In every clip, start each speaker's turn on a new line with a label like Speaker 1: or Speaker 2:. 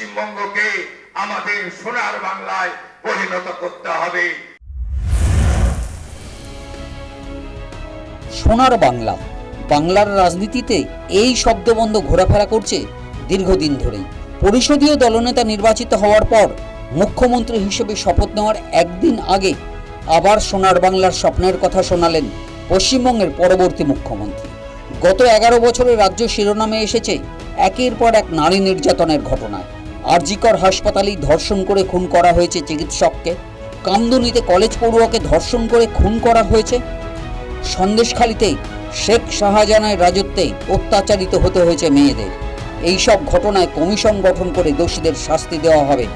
Speaker 1: পশ্চিমবঙ্গকে আমাদের সোনার বাংলায় পরিণত করতে হবে।
Speaker 2: সোনার বাংলা, বাংলার রাজনীতিতে এই শব্দবন্ধ ঘোরাফেরা করছে দীর্ঘদিন ধরেই। পরিষদীয় দলনেতা নির্বাচিত হওয়ার পর মুখ্যমন্ত্রী হিসেবে শপথ নেওয়ার একদিন আগে আবার সোনার বাংলার স্বপ্নের কথা শোনালেন পশ্চিমবঙ্গের পরবর্তী মুখ্যমন্ত্রী। গত 11 বছরে রাজ্য শিরোনামে এসেছে একের পর এক নারী নির্যাতনের ঘটনায়। আরজিকর হাসপাতালেই ধর্ষণ করে খুন করা হয়েছে চিকিৎসককে, কামদুনিতে কলেজ পড়ুয়াকে ধর্ষণ করে খুন করা হয়েছে, সন্দেশখালীতে শেখ শাহজাহানের রাজত্বে অত্যাচারিত হতে হয়েছে মেয়েদের। এইসব ঘটনায় কমিশন গঠন করে দোষীদের শাস্তি দেওয়া হবে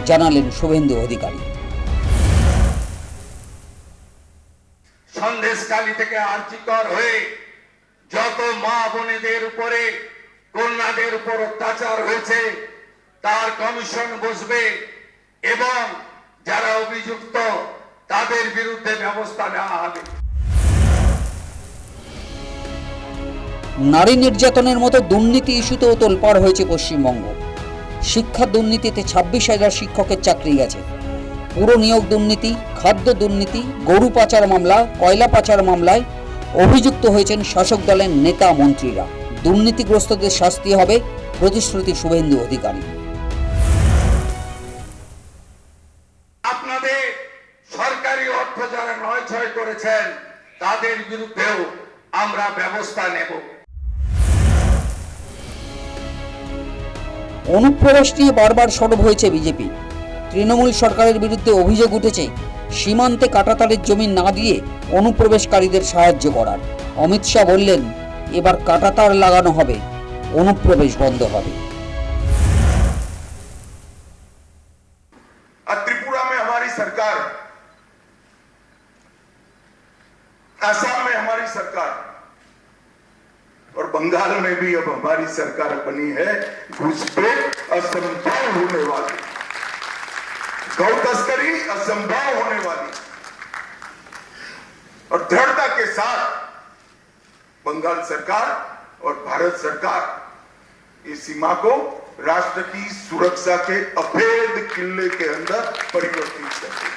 Speaker 2: জানালেন শুভেন্দু অধিকারী।
Speaker 1: সন্দেশখালী থেকে আরজিকর হয়ে যত মা বোনেদের উপরে, কন্যাদের উপর অত্যাচার হয়েছে তার কমিশন বসবে এবং যারা অভিযুক্ত তাদের বিরুদ্ধে ব্যবস্থা নেওয়া হবে।
Speaker 2: নারী নির্যাতনের মতো দুর্নীতি ইস্যুতেও তোলপাড় হয়েছে পশ্চিমবঙ্গ। শিক্ষা দুর্নীতিতে 26,000 শিক্ষকের চাকরি গেছে। পুরো নিয়োগ দুর্নীতি, খাদ্য দুর্নীতি, গরু পাচার মামলা, কয়লা পাচার মামলায় অভিযুক্ত হয়েছেন শাসক দলের নেতা মন্ত্রীরা। দুর্নীতিগ্রস্তদের শাস্তি হবে, প্রতিশ্রুতি শুভেন্দু অধিকারী।
Speaker 1: আপনাদের সরকারি অর্থ যারা নয় করেছেন তাদের বিরুদ্ধেও আমরা ব্যবস্থা নেব।
Speaker 2: অনুপ্রবেশ নিয়ে বারবার সরব হয়েছে বিজেপি। তৃণমূল সরকারের বিরুদ্ধে অভিযোগ উঠেছে সীমান্তে কাঁটাতারের জমি না দিয়ে অনুপ্রবেশকারীদের সাহায্য করার। অমিত শাহ বললেন, এবার কাঁটাতার লাগানো হবে, অনুপ্রবেশ বন্ধ হবে।
Speaker 1: त्रिपुरा में हमारी सरकार, असम में हमारी सरकार और बंगाल में भी अब हमारी सरकार बनी है। घुसपैठ असंभव होने वाली, गौ तस्करी असंभव होने वाली और दृढ़ता के साथ बंगाल सरकार और भारत सरकार इस सीमा को राष्ट्र की सुरक्षा के अभेद किले के अंदर परिवर्तित करते।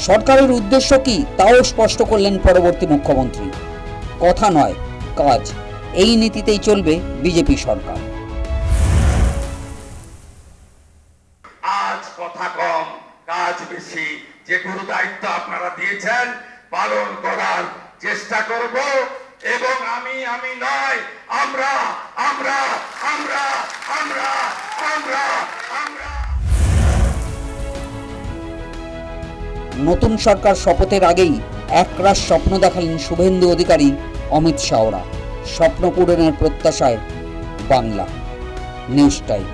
Speaker 2: সরকারের উদ্দেশ্য কি তাও স্পষ্ট করলেন পরবর্তী মুখ্যমন্ত্রী। কথা নয়, কাজ, এই নীতিতেই চলবে বিজেপি সরকার।
Speaker 1: আজ কথা কম, কাজ বেশি। যে গুরু দায়িত্ব আপনারা দিয়েছেন পালন করার চেষ্টা করব এবং আমি নয়, আমরা আমরা আমরা আমরা আমরা আমরা
Speaker 2: নতুন সরকার শপথের আগেই একরাশ স্বপ্ন দেখালেন শুভেন্দু অধিকারী, অমিত শাহরা। স্বপ্ন পূরণের প্রত্যাশায় বাংলা নিউজ টাইম।